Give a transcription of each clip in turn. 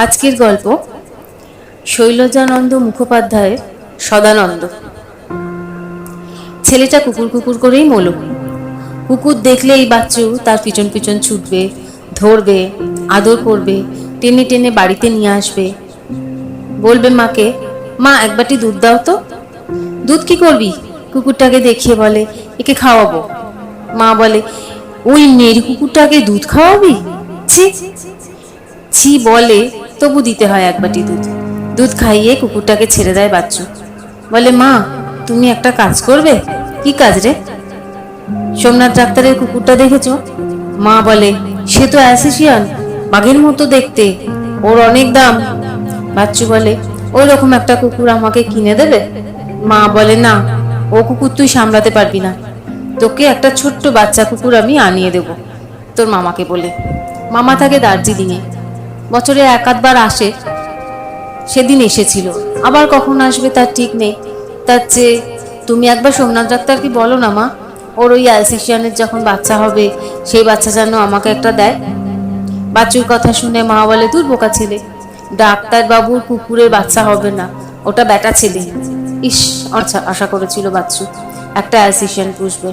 আজকের গল্প শৈলজানন্দ মুখোপাধ্যায়ের সদানন্দ। ছেলেটা কুকুর কুকুর করেই মলো। কুকুর দেখলেই বাচ্চু তার পিছন পিছন ছুটবে, ধরবে, আদর করবে, টেনে টেনে বাড়িতে নিয়ে আসবে। বলবে মাকে, মা এক বাটি দুধ দাও তো। দুধ কি করবি? কুকুরটাকে দেখিয়ে বলে, একে খাওয়াবো। মা বলে, ওই মেয়ের কুকুরটাকে দুধ খাওয়াবি? ছি ছি বলে, তবু দিতে হয় এক বাটি দুধ। দুধ খাইয়ে কুকুরটাকে ছেড়ে দেয় বাচ্চু। বলে, মা তুমি একটা কাজ করবে। কি কাজ রে? সোমনাথ ডাক্তারের কুকুরটা দেখেছো? মা বলে, সে তো অ্যাসিসিয়ান, বাঘের মতো দেখতে, ওর অনেক দাম। বাচ্চু বলে, ওই রকম একটা কুকুর আমাকে কিনে দেবে? মা বলে, না, ও কুকুর তুই সামলাতে পারবি না, তোকে একটা ছোট্ট বাচ্চা কুকুর আমি আনিয়ে দেব তোর মামাকে বলে। মামা থাকে দার্জিলিংয়ে, বছরে এক আধবার আসে। সেদিন এসেছিল, আবার কখন আসবে তার ঠিক নেই। তার চেয়ে তুমি একবার সোমনাথ ডাক্তারকে বলো না মা, ওর ওই অ্যালসেশিয়ানের যখন বাচ্চা হবে সেই বাচ্চা যেন আমাকে একটা দেয়। বাচ্চুর কথা শুনে মা বলে, দূর বোকা ছেলে, ডাক্তার বাবুর কুকুরের বাচ্চা হবে না, ওটা বেটা ছেলে। ইস, আশা করেছিল বাচ্চু একটা অ্যালসেশিয়ান পুষবে,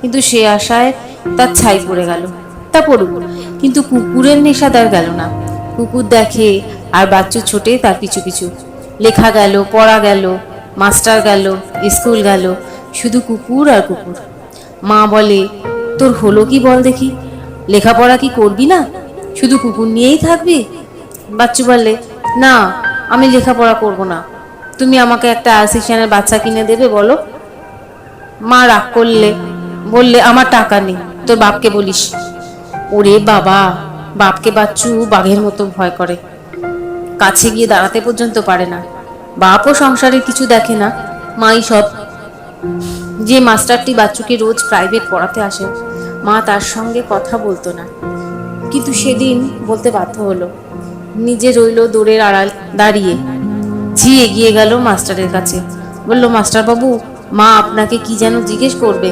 কিন্তু সে আশায় তার ছাই পড়ে গেল। তা পড়ুক, কিন্তু কুকুরের নেশা তার গেল না। কুকুর দেখে আর বাচ্চু ছোটে তার পিছু পিছু। লেখা গেল, পড়া গেল, মাস্টার গেল, স্কুল গেল, শুধু কুকুর আর কুকুর। মা বলে, তোর হলো কি বল দেখি, লেখাপড়া কি করবি না, শুধু কুকুর নিয়েই থাকবি? বাচ্চু বলে, না, আমি লেখাপড়া করব না, তুমি আমাকে একটা অ্যালসেশিয়ানের বাচ্চা কিনে দেবে বলো। মা রাগ করলে বললে, আমার টাকা নেই, তোর বাপকে বলিস। ওরে বাবা, বাপকে বাচ্চু বাঘের মতো ভয় করে, কাছে গিয়ে দাঁড়াতে পর্যন্ত পারে না। বাপও সংসারের কিছু দেখে না, মাই সব। যে মাস্টারটি বাচ্চুকে রোজ প্রাইভেট পড়াতে আসে, মা তার সঙ্গে কথা বলতো না, কিন্তু সেদিন বলতে বাধ্য হলো। নিজে রইল দূরের আড়াল দাঁড়িয়ে। ঝি এগিয়ে গেল মাস্টারের কাছে, বলল, মাস্টার বাবু, মা আপনাকে কি যেন জিজ্ঞেস করবে।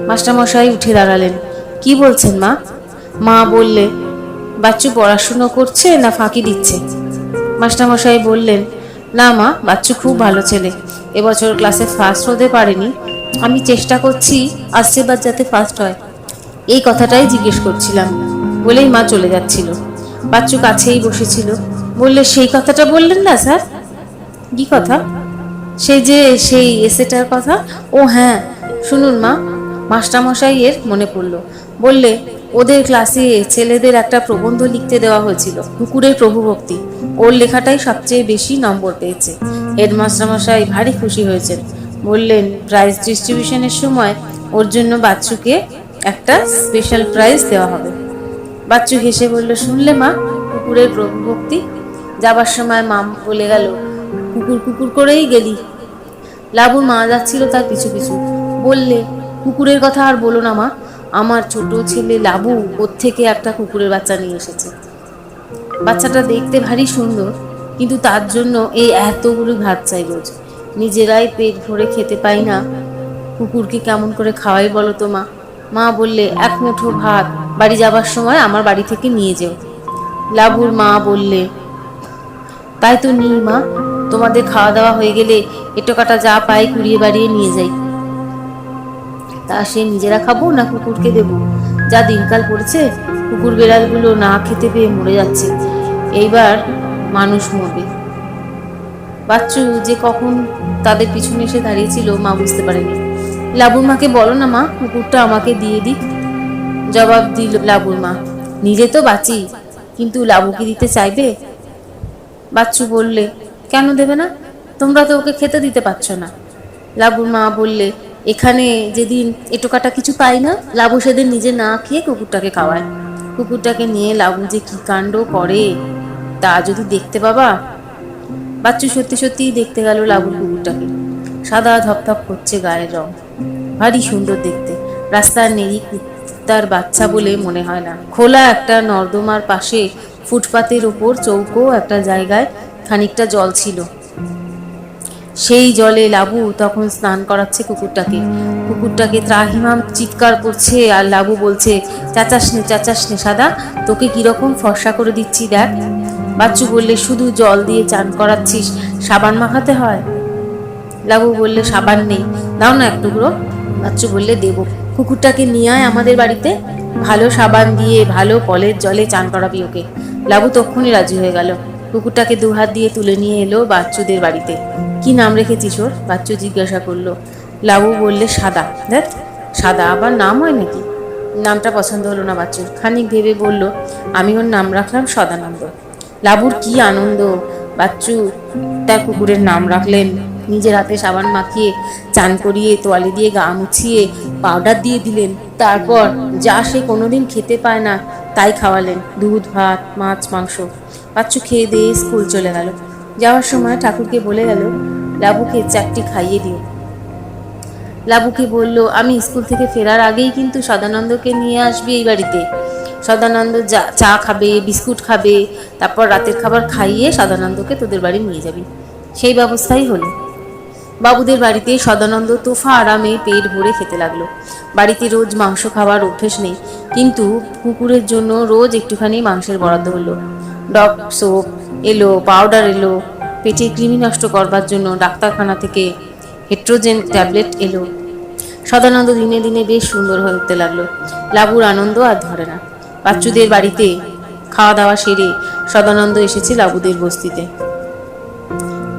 মাস্টারমশাই উঠে দাঁড়ালেন। কি বলছেন মা? মা বললে, বাচ্চু পড়াশুনো করছে না ফাঁকি দিচ্ছে? মাস্টারমশাই বললেন, না মা, বাচ্চু খুব ভালো ছেলে, এবছর ক্লাসে ফার্স্ট হতে পারেনি, আমি চেষ্টা করছি আসছেবার যাতে ফার্স্ট হয়, এই কথাটাই জিজ্ঞেস করছিলাম। বলেই মা চলে যাচ্ছিল। বাচ্চু কাছেই বসেছিল। বললে, সেই কথাটা বললেন না স্যার? কি কথা? সেই এসেটার কথা। ও হ্যাঁ, শুনুন মা, মাস্টারমশাইয়ের মনে পড়ল। বললে, ওদের ক্লাসে ছেলেদের একটা প্রবন্ধ লিখতে দেওয়া হয়েছিল, কুকুরের প্রভুভক্তি, ওর লেখাটাই সবচেয়ে বেশি নম্বর পেয়েছে। হেডমাস্টারমশাই ভারী খুশি হয়েছেন, বললেন প্রাইজ ডিস্ট্রিবিউশনের সময় ওর জন্য বাচ্চুকে একটা স্পেশাল প্রাইজ দেওয়া হবে। বাচ্চু হেসে বলল, শুনলে মা, কুকুরের প্রভুভক্তি? যাবার সময় মাম বলে গেল, কুকুর কুকুর করেই গেলি। লাবুর মা যাচ্ছিল তার পিছু পিছু। বললে, কুকুরের কথা আর বলো না মা, আমার ছোট ছেলে লাবু ওর থেকে একটা কুকুরের বাচ্চা নিয়ে এসেছে। বাচ্চাটা দেখতে ভারী সুন্দর, কিন্তু তার জন্য এই এতগুলো ভাত চাই রোজ, নিজেরাই পেট ভরে খেতে পাই না, কুকুরকে কেমন করে খাওয়াই বলো তো মা? মা বললে, এক মুঠো ভাত বাড়ি যাবার সময় আমার বাড়ি থেকে নিয়ে যেও। লাবুর মা বললে, তাই তো নিই মা, তোমাদের খাওয়া দাওয়া হয়ে গেলে এটো কাটা যা পাই কুড়িয়ে বাড়িয়ে নিয়ে যাই। তা সে নিজেরা খাবো না কুকুরকে দেবো? যা দিনকাল পড়েছে, কুকুর বেড়ালগুলো না খেতে পেয়ে মরে যাচ্ছে, এইবার মানুষ মরবে। বাচ্চু যে কখন তাদের পিছনে এসে দাঁড়িয়েছিল মা বুঝতে পারেনি। লাবুর মাকে বলো না মা, কুকুরটা আমাকে দিয়ে দিক। জবাব দিল লাবুর মা, নিজে তো বাঁচি, কিন্তু লাবুকে দিতে চাইবে? বাচ্চু বললে, কেন দেবে না? তোমরা তো ওকে খেতে দিতে পারছো না। লাবুর মা বললে, এখানে যেদিন এটোকাটা কিছু পাই না, লাবু সেদিন নিজে না খেয়ে কুকুরটাকে খাওয়ায়। কুকুরটাকে নিয়ে লাবু যে কি কাণ্ড করে তা যদি দেখতে বাবা। বাচ্চু সত্যি সত্যিই দেখতে গেল লাবুর কুকুরটাকে। সাদা ধপধপ করছে গায়ের রং, ভারী সুন্দর দেখতে। রাস্তার নেড়ি কুত্তার বাচ্চা বলে মনে হয় না। খোলা একটা নর্দমার পাশে ফুটপাতের ওপর চৌকো একটা জায়গায় খানিকটা জল ছিল। সেই জলে লাবু তখন স্নান করাচ্ছে কুকুরটাকে। কুকুরটাকে ত্রাহিমাম চিৎকার করছে, আর লাবু বলছে, চাচাস নে সাদা, তোকে কিরকম ফর্সা করে দিচ্ছি দেখ। বাচ্চু বললে, শুধু জল দিয়ে চান করাচ্ছিস, সাবান মাখাতে হয়? লাবু বললে, সাবান নেই, দাও না এক টুকরো। বাচ্চু বললে, দেবো। কুকুরটাকে নিয়ে আয় আমাদের বাড়িতে, ভালো সাবান দিয়ে ভালো কলের জলে চান করাবি ওকে। লাবু তক্ষুনি রাজি হয়ে গেল। কুকুরটাকে দুহাত দিয়ে তুলে নিয়ে এলো বাচ্চুদের বাড়িতে। কি নাম রেখেছিস ওর? বাচ্চু জিজ্ঞাসা করলো। লাবু বললে, সাদা। দেখ, সাদা আবার নাম হয় নাকি? নামটা পছন্দ হলো না বাচ্চুর। খানিক ভেবে বলল, আমি ওর নাম রাখলাম সদানন্দ। লাবুর কি আনন্দ! বাচ্চু তার কুকুরের নাম রাখলেন, নিজের হাতে সাবান মাখিয়ে চান করিয়ে তোয়ালে দিয়ে গা মুছিয়ে পাউডার দিয়ে দিলেন। তারপর যা সে কোনোদিন খেতে পায় না তাই খাওয়ালেন, দুধ, ভাত, মাছ, মাংস। বাচ্চু খেয়ে দিয়ে স্কুল চলে গেল। যাওয়ার সময় ঠাকুরকে বলে গেল, লাবুকে চারটি খাইয়ে দিও। লাবুকে বলল, আমি স্কুল থেকে ফেরার আগেই কিন্তু সদানন্দকে নিয়ে আসবি এই বাড়িতে। সদানন্দ চা খাবে, বিস্কুট খাবে, তারপর রাতের খাবার খাইয়ে সদানন্দকে তোদের বাড়ি নিয়ে যাবি। সেই ব্যবস্থাই হলো। বাবুদের বাড়িতে সদানন্দ তোফা আরামে পেট ভরে খেতে লাগলো। বাড়িতে রোজ মাংস খাওয়ার অভ্যেস নেই, কিন্তু কুকুরের জন্য রোজ একটুখানি মাংসের বরাদ্দ হলো। ডগ সোপ এলো, পাউডার এলো, পেটে কৃমি নষ্ট করবার জন্য ডাক্তারখানা থেকে হেট্রোজেন ট্যাবলেট এলো। সদানন্দ দিনে দিনে বেশ সুন্দর হয়ে উঠতে লাগলো। লাবুর আনন্দ আর ধরে না। বাচ্চুদের বাড়িতে খাওয়া দাওয়া সেরে সদানন্দ এসেছে লাবুদের বস্তিতে।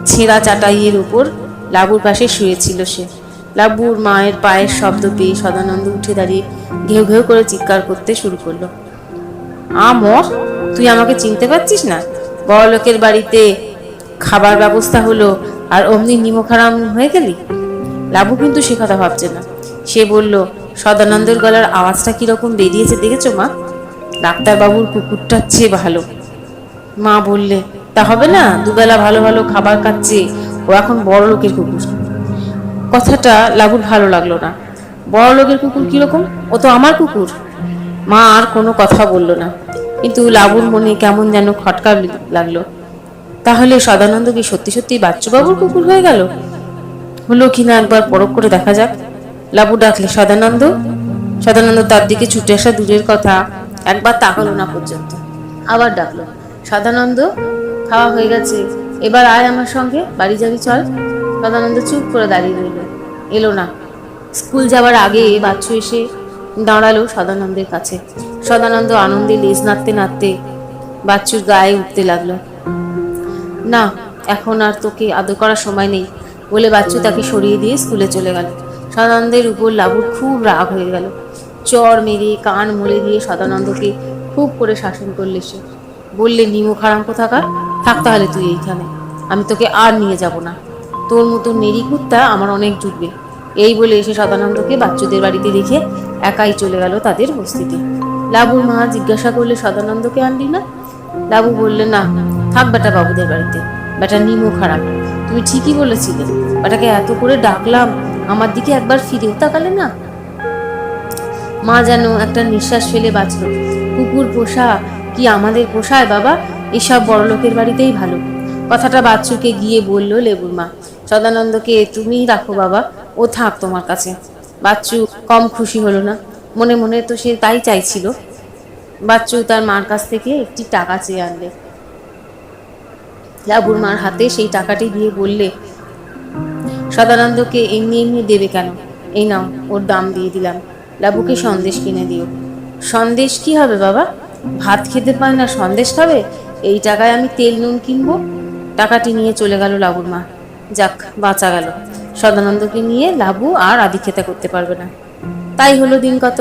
ছেঁড়া চাটাইয়ের উপর লাবুর পাশে শুয়েছিল সে। লাবুর মায়ের পায়ের শব্দ পেয়ে সদানন্দ উঠে দাঁড়িয়ে ঘেউ ঘেউ করে চিৎকার করতে শুরু করলো। আমর, তুই আমাকে চিনতে পারছিস না? বড় লোকের বাড়িতে খাবার ব্যবস্থা হলো আর অমনি নিমখারাম হয়ে গেলি? লাবু কিন্তু সে কথা ভাবছে না। সে বলল, সদানন্দের গলার আওয়াজটা কিরকম বেরিয়েছে দেখেছো মা? ডাক্তারবাবুর কুকুরটার চেয়ে ভালো। মা বললে, তা হবে না, দুবেলা ভালো ভালো খাবার খাচ্ছে, ও এখন বড় লোকের কুকুর। কথাটা লাবুর ভালো লাগলো না। বড় লোকের কুকুর কিরকম? ও তো আমার কুকুর। মা আর কোনো কথা বলল না, কিন্তু লাবুর মনে কেমন যেন খটকা লাগলো। তাহলে সদানন্দ কি সত্যি সত্যি বাচ্চুবাবুর কুকুর হয়ে গেল? হলো কিনা একবার পরখ করে দেখা যাক। লাবু ডাকলে, সদানন্দ। সদানন্দ তার দিকে ছুটে আসা দূরের কথা, একবার তাকালো না পর্যন্ত। আবার ডাকলো, সদানন্দ, খাওয়া হয়ে গেছে, এবার আয় আমার সঙ্গে, বাড়ি যাবি, চল। সদানন্দ চুপ করে দাঁড়িয়ে রইল, এলো না। স্কুল যাওয়ার আগে বাচ্চু এসে দাঁড়ালো সদানন্দের কাছে। সদানন্দ আনন্দে লেজ নাড়তে নাড়তে বাচ্চুর গায়ে উঠতে লাগলো। না, এখন আর তোকে আদর করার সময় নেই বলে বাচ্চু তাকে সরিয়ে দিয়ে স্কুলে চলে গেল। সদানন্দের উপর লাবুর খুব রাগ হয়ে গেল। চর মেরে কান মুড়ে দিয়ে সদানন্দকে খুব করে শাসন করলে সে। বললে, নিমো খারাম কোথাকার, থাক তাহলে তুই এইখানে, আমি তোকে আর নিয়ে যাব না। তোর মতো নেড়ি কুত্তা আমার অনেক জুটবে। এই বলে এসে সদানন্দকে বাচ্চুদের বাড়িতে রেখে একাই চলে গেল তাদের বস্তিতে। লাবুর মা জিজ্ঞাসা করলে, সদানন্দকে আনলি না? লাবু বললে, না, থাক বেটা বাবুদের বাড়িতে, বেটা নিমো খারাপ। তুমি ঠিকই বলেছিলে, বেটাকে এত করে ডাকলাম, আমার দিকে একবার ফিরেও তাকালে না। মা যেন একটা নিঃশ্বাস ফেলে বাঁচল। কুকুর পোষা কি আমাদের পোষায় বাবা? এসব বড় লোকের বাড়িতেই ভালো। কথাটা বাচ্চুকে গিয়ে বলল লেবুর মা। সদানন্দকে তুমিই রাখো বাবা, ও থাক তোমার কাছে। বাচ্চু কম খুশি হলো না, মনে মনে তো সে তাই চাইছিল। বাচ্চু তার মার কাছ থেকে একটি টাকা চেয়ে আনলে। লাবুর মার হাতে সেই টাকাটি দিয়ে বললে, সদানন্দকে এমনি এমনি দেবে কেন? এই নাও, ওর দাম দিয়ে দিলাম। লাবুকে সন্দেশ কিনে দিও। সন্দেশ কি হবে বাবা? ভাত খেতে পায় না, সন্দেশ খাবে? এই টাকায় আমি তেল নুন কিনবো। টাকাটি নিয়ে চলে গেল লাবুর মা। যাক, বাঁচা গেল। সদানন্দকে নিয়ে লাবু আর আদিক্ষেতা করতে পারবে না। তাই হলো দিন কত।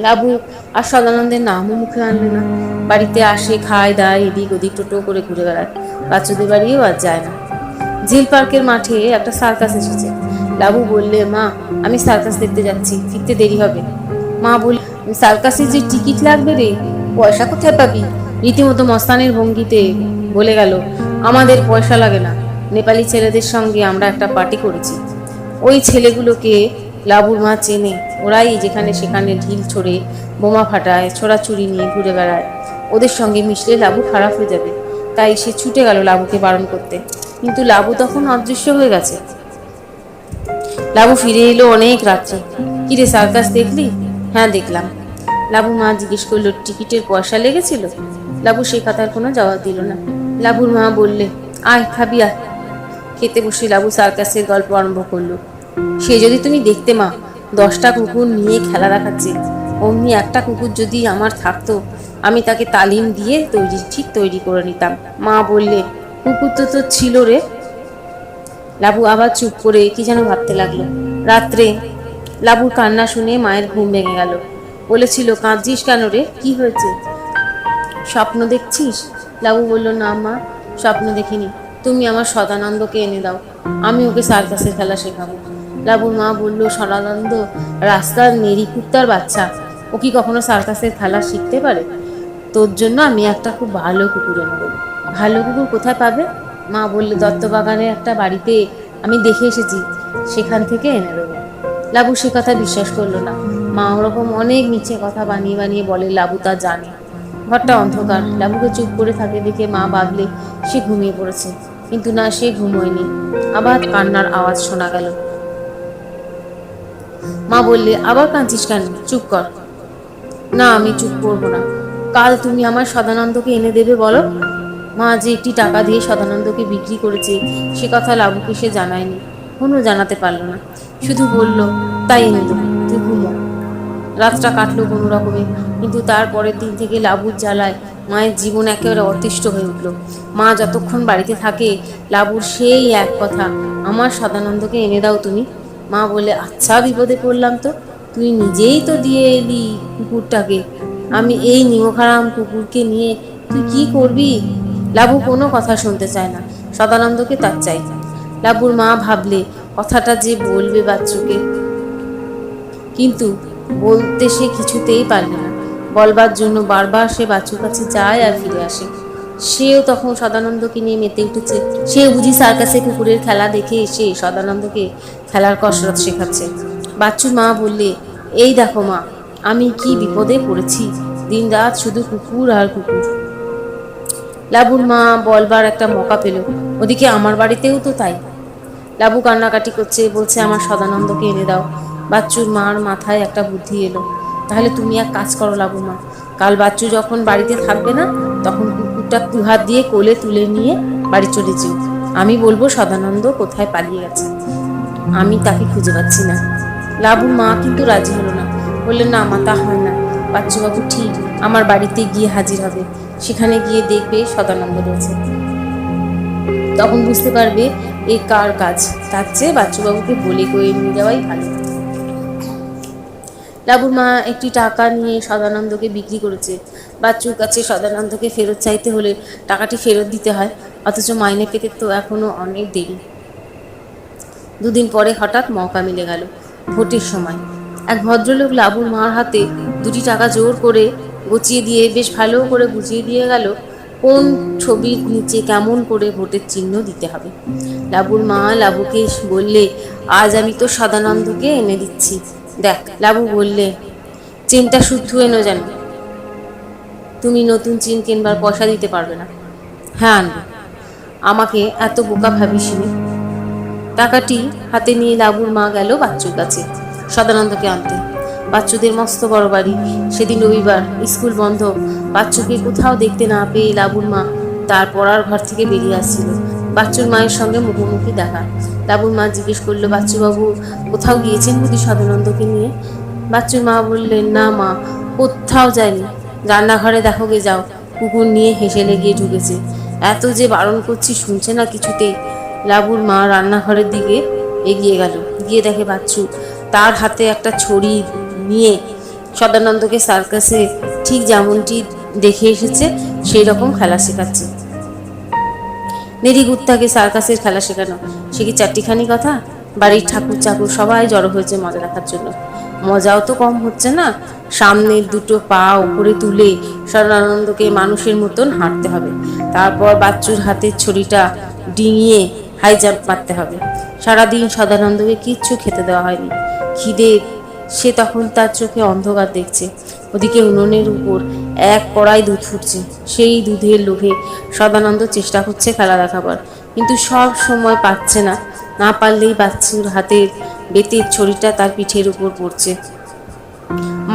লাবু আর সদানন্দের নামও মুখে আনলে না। বাড়িতে আসে, খায় দায়, এদিক ওদিক টোটো করে ঘুরে বেড়ায়। বাচ্চাদের বাড়িও আর যায় না। ঝিল পার্কের মাঠে একটা সার্কাস এসেছে। লাবু বললে, মা, আমি সার্কাস দেখতে যাচ্ছি, ফিরতে দেরি হবে। মা বলল, সার্কাসে যে টিকিট লাগবে রে, পয়সা কোথায় পাবি? রীতিমতো মস্তানের ভঙ্গিতে বলে গেল, আমাদের পয়সা লাগে না, নেপালি ছেলেদের সঙ্গে আমরা একটা পার্টি করেছি। ওই ছেলেগুলোকে লাবুর মা চেনে। ওরাই যেখানে সেখানে ঢিল ছোড়ে, বোমা ফাটায়, ছোড়াছুরি নিয়ে ঘুরে বেড়ায়। ওদের সঙ্গে মিশলে লাবু খারাপ হয়ে যাবে। তাই সে ছুটে গেল লাবুকে বারণ করতে, কিন্তু লাবু তখন অদৃশ্য হয়ে গেছে। লাবু ফিরে এলো অনেক রাত্রে। কিরে, সার্কাস দেখলি? হ্যাঁ, দেখলাম। লাবু মা জিজ্ঞেস করলো, টিকিটের পয়সা লেগেছিল? লাবু সে কথার কোনো জবাব দিল না। লাবুর মা বললে, আয় খাবি আয়। খেতে বসে লাবু সার্কাসের গল্প আরম্ভ করলো। সে যদি তুমি দেখতে মা, 10টা কুকুর নিয়ে খেলা দেখাচ্ছে। অমনি একটা কুকুর যদি আমার থাকতো, আমি তাকে তালিম দিয়ে তৈরি করে নিতাম। মা বললে, কুকুর তো তোর ছিল রে। লাবু আবার চুপ করে কি যেন ভাবতে লাগলো। রাত্রে লাবুর কান্না শুনে মায়ের ঘুম ভেঙে গেল। বলেছিল, কাঁদছিস কেন রে, কি হয়েছে? স্বপ্ন দেখছিস? লাবু বলল, না মা, স্বপ্ন দেখিনি। তুমি আমার সদানন্দকে এনে দাও, আমি ওকে সার্কাসের খেলা শেখাবো। লাবুর মা বলল, সদানন্দ রাস্তার নেড়ি কুত্তার বাচ্চা, ও কি কখনো সার্কাসের খেলা শিখতে পারে? তোর জন্য আমি একটা খুব ভালো কুকুর এনে দেবো। ভালো কুকুর কোথায় পাবে? মা বললে, দত্তবাগানের একটা বাড়িতে আমি দেখে এসেছি, সেখান থেকে এনে দেবো। লাবু সে কথা বিশ্বাস করলো না। মা ওরকম অনেক মিছে কথা বানিয়ে বানিয়ে বলে, লাবু তা জানে। ঘরটা অন্ধকার। লাবুকে চুপ করে থাকে দেখে মা ভাবলে সে ঘুমিয়ে পড়েছে, কিন্তু না, সে ঘুমোয়নি। আবার কান্নার আওয়াজ শোনা গেল। মা বললে, আবার কাঁদছিস কেন? চুপ কর। না, আমি চুপ করবো না। কাল তুমি আমার সদানন্দকে এনে দেবে বলো। মা যে একটি টাকা দিয়ে সদানন্দকে বিক্রি করেছে, সে কথা লাবুকে সে জানায়নি, কোনো জানাতে পারলো না। শুধু বলল, তাই এনে দেবো, তুই ঘুমো। রাতটা কাটলো কোনো রকমে, কিন্তু তার পরের দিন থেকে লাবুর জ্বালায় মায়ের জীবন একেবারে অতিষ্ঠ হয়ে উঠল। মা যতক্ষণ বাড়িতে থাকে, লাবুর সেই এক কথা, আমার সদানন্দকে এনে দাও তুমি। মা বলে, আচ্ছা, বিপদে পড়লাম তো, তুই নিজেই তো দিয়ে এলি কুকুরটাকে, আমি এই নিমখারাম কুকুরকে নিয়ে তুই কি করবি? লাবু কোনো কথা শুনতে চায় না, সদানন্দকে তার চাই। লাবুর মা ভাবলে কথাটা যে বলবে বাচ্চুকে, কিন্তু বলতে সে কিছুতেই পারল না। বলবার জন্য বারবার সে বাচ্চুর কাছে যায় আর ফিরে আসে। সেও তখন সদানন্দকে নিয়ে মেতে উঠেছে। সে বুঝি সার্কাসে কুকুরের খেলা দেখে এসে সদানন্দকে খেলার কসরত শেখাচ্ছে। বাচ্চুর মা বললে, এই দেখো মা, আমি কি বিপদে পড়েছি, দিন রাত শুধু কুকুর আর কুকুর। লাবুর মা বলবার একটা মকা পেল, ওদিকে আমার বাড়িতেও তো তাই। লাবু কান্নাকাটি করছে, বলছে, আমার সদানন্দকে এনে দাও। বাচ্চুর মার মাথায় একটা বুদ্ধি এলো। তাহলে তুমি এক কাজ করো লাবু মা, কাল বাচ্চু যখন বাড়িতে থাকবে না, তখন কুকুরটা 2 হাত দিয়ে কোলে তুলে নিয়ে বাড়ি চলে যেও। আমি বলবো সদানন্দ কোথায় পালিয়ে গেছে, আমি তাকে খুঁজে পাচ্ছি না। লাবুর মা কিন্তু রাজি হলো না, বললেন, না মা, তা হয় না। বাচ্চুবাবু ঠিক আমার বাড়িতে গিয়ে হাজির হবে, সেখানে গিয়ে দেখবে সদানন্দ রয়েছে, তখন বুঝতে পারবে এ কার কাজ। তার চেয়ে বাচ্চুবাবুকে বলে কয়ে নিয়ে যাওয়াই ভালো। লাবুর মা একটি টাকা নিয়ে সদানন্দকে বিক্রি করেছে। বাচ্চুর কাছে সদানন্দকে ফেরত চাইতে হলে টাকাটি ফেরত দিতে হয়, অথচ মাইনে পেতে তো এখনো অনেক দেরি। 2 দিন পরে হঠাৎ মৌকা মিলে গেল। ভোটের সময় এক ভদ্রলোক লাবুর মার হাতে 2টি টাকা জোর করে গচিয়ে দিয়ে বেশ ভালো করে বুঝিয়ে দিয়ে গেল কোন ছবির নিচে কেমন করে ভোটের চিহ্ন দিতে হবে। লাবুর মা লাবুকে বললে, আজ আমি তো সদানন্দকে এনে দিচ্ছি, দেখ। লাবু বললে, চেনটা শুদ্ধ এনো যেন, তুমি নতুন চেন কিনবার পয়সা দিতে পারবে না। হ্যাঁ, আনবে। আমাকে এত বোকা ভাবিসনি। টাকাটি হাতে নিয়ে লাবুর মা গেল বাচ্চুর কাছে সদানন্দকে আনতে। বাচ্চুদের মস্ত বড় বাড়ি। সেদিন রবিবার, স্কুল বন্ধ। বাচ্চুকে কোথাও দেখতে না পেয়ে লাবুর মা তার পড়ার ঘর থেকে বেরিয়ে আসছিল। বাচ্চুর মায়ের সঙ্গে মুখোমুখি দেখা। লাবুর মা জিজ্ঞেস করলো, বাচ্চুবাবু কোথাও গিয়েছেন বুঝি সদানন্দকে নিয়ে? বাচ্চুর মা বললেন, না মা, কোথাও যায়নি, রান্নাঘরে দেখো গে যাও, কুকুর নিয়ে হেসে লেগে ঢুকেছে। এত যে বারণ করছি শুনছে না কিছুতেই। লাবুর মা রান্নাঘরের দিকে এগিয়ে গেল, গিয়ে দেখে বাচ্চু তার হাতে একটা ছড়ি নিয়ে সদানন্দকে সার্কাসে ঠিক যেমনটি দেখে এসেছে সেই রকম খেলা শেখাচ্ছে। নেড়িগুত্তাকে সার্কাসের খেলা শেখানো, সে কি চারটিখানি কথা? বাড়ির ঠাকুর চাকুর সবাই জড়ো হয়েছে মজা দেখার জন্য। মজাও তো কম হচ্ছে না। সামনের 2টো পা উপরে তুলে সদানন্দকে মানুষের মতন হাঁটতে হবে, তারপর বাচ্চুর হাতের ছড়িটা ডিঙিয়ে হাই জাম্প মারতে হবে। সারাদিন সদানন্দকে কিচ্ছু খেতে দেওয়া হয়নি। খিদে সে তখন তার চোখে অন্ধকার দেখছে। ওদিকে উনুনের উপর 1 কড়াই দুধ ফুটছে। সেই দুধের লোভে সদানন্দ চেষ্টা করছে খেলা দেখাবার, কিন্তু সব সময় পাচ্ছে না। না পারলেই বাচ্চুর হাতের বেতের ছড়িটা তার পিঠের উপর পড়ছে।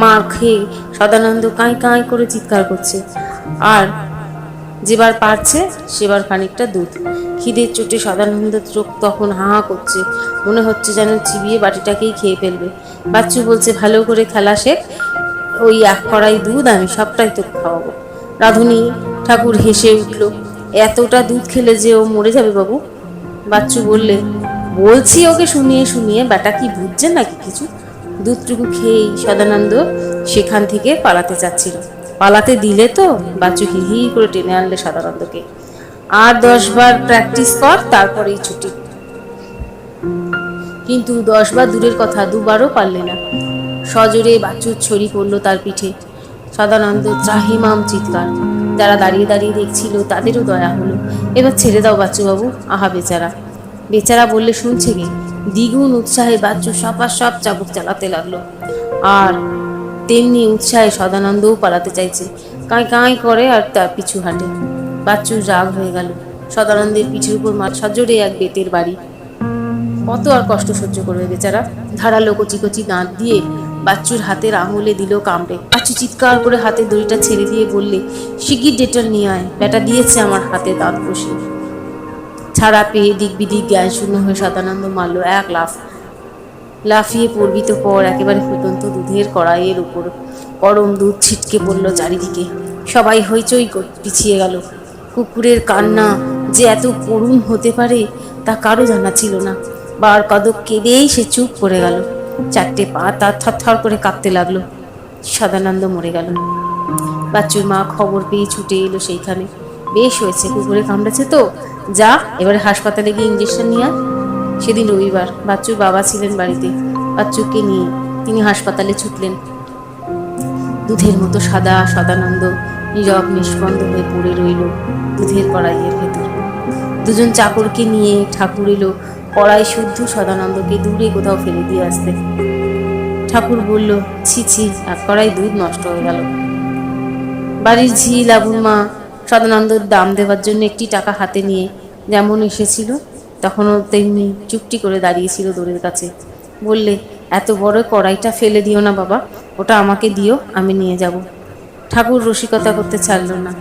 মার খেয়ে সদানন্দ কাঁই কাঁই করে চিৎকার করছে, আর যেবার পারছে সেবার খানিকটা দুধ। খিদের চোটে সদানন্দ চোখ তখন হা হা করছে, মনে হচ্ছে যেন চিবিয়ে বাটিটাকেই খেয়ে ফেলবে। বাচ্চু বলছে, ভালো করে খেলা শেখ, ওই এক কড়াই দুধ আমি সবটাই তো খাওয়াবো। রাধুনী ঠাকুর হেসে উঠল, এতটা দুধ খেলে যে ও মরে যাবে বাবু। বাচ্চু বললে, বলছি ওকে শুনিয়ে শুনিয়ে, বেটা কি বুঝছেন নাকি কিছু? দুধটুকু খেয়েই সদানন্দ সেখান থেকে পালাতে চাচ্ছিল। পালাতে দিলে তো? বাচ্চু হি হি করে টেনে আনলে সদানন্দকে। আর 10 বার প্র্যাকটিস কর, তারপরেই ছুটি। কিন্তু 10 বার দূরের কথা, 2 বারও পারলে না। সজোরে বাচ্চুর ছড়ি পড়লো তার পিঠে। সদানন্দ ত্রাহিমাম চিৎকার। যারা দাঁড়িয়ে দাঁড়িয়ে দেখছিল তাদেরও দয়া হলো। এবার ছেড়ে দাও বাচ্চুবাবু, আহা বেচারা। বেচারা বললে শুনছে কে? দ্বিগুণ উৎসাহে বাচ্চু সব চাবুক চালাতে লাগলো। আর তেমনি উৎসাহে সদানন্দও পালাতে চাইছে, কাঁই কাঁই করে আর তার পিছু হাঁটে। বাচ্চুর রাগ হয়ে গেল। সদানন্দের পিঠের উপর সজোরে এক বেতের বাড়ি। কত আর কষ্ট সহ্য করবে বেচারা। ধারালো কচি কচি দাঁত দিয়ে বাচ্চুর হাতের আঙুলে দিল কামড়ে। বাচ্চু চিৎকার করে হাতের দড়িটা ছেড়ে দিয়ে বললে, শিগগির ডেটল নিয়ে আয়, ব্যাটা দিয়েছে আমার হাতে দাঁত বসে। ছাড়া পেয়ে দিক বিদিক জ্ঞান শূন্য হয়ে সদানন্দ মারল এক লাফ। লাফিয়ে পড়বি তো পর, একেবারে ফুটন্ত দুধের কড়াইয়ের উপর। গরম দুধ ছিটকে পড়ল চারিদিকে। সবাই হইচই পিছিয়ে গেল। কুকুরের কান্না যে এত করুণ হতে পারে তা কারো জানা ছিল না। বার কদক কেঁদেই সে চুপ করে গেল। 4টে পা তার থরথর করে কাঁপতে লাগলো। সদানন্দ মরে গেল। বাচ্চুর মা খবর পেয়ে ছুটে এলো সেইখানে। বেশ হয়েছে, কুকুরে কামড়েছে তো, যা এবারে হাসপাতালে গিয়ে ইঞ্জেকশন নিয়ে আয়। সেদিন রবিবার, বাচ্চুর বাবা ছিলেন বাড়িতে। বাচ্চুকে নিয়ে তিনি হাসপাতালে ছুটলেন। দুধের মতো সাদা সদানন্দ নীরব নিষ্পন্দ হয়ে পড়ে রইল দুধের কড়াইয়ের ভেতর। দুজন চাকরকে নিয়ে ঠাকুর এলো কড়াই শুদ্ধ সদানন্দকে দূরে কোথাও ফেলে দিয়ে আসতে। ঠাকুর বলল, ছি ছি, এক কড়াই দুধ নষ্ট হয়ে গেল। বাড়ির ঝি লাবুর মা সদানন্দর দাম দেওয়ার জন্য একটি টাকা হাতে নিয়ে যেমন এসেছিল তখনও তেমনি চুপটি করে দাঁড়িয়েছিল দোরের কাছে। বললে, এত বড় কড়াইটা ফেলে দিও না বাবা, ওটা আমাকে দিও, আমি নিয়ে যাব। ঠাকুর রসিকতা করতে ছাড়ল না,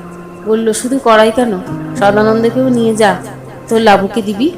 বলল, শুধু কড়াই কেন, সদানন্দকেও নিয়ে যা, তোর লাবুকে দিবি।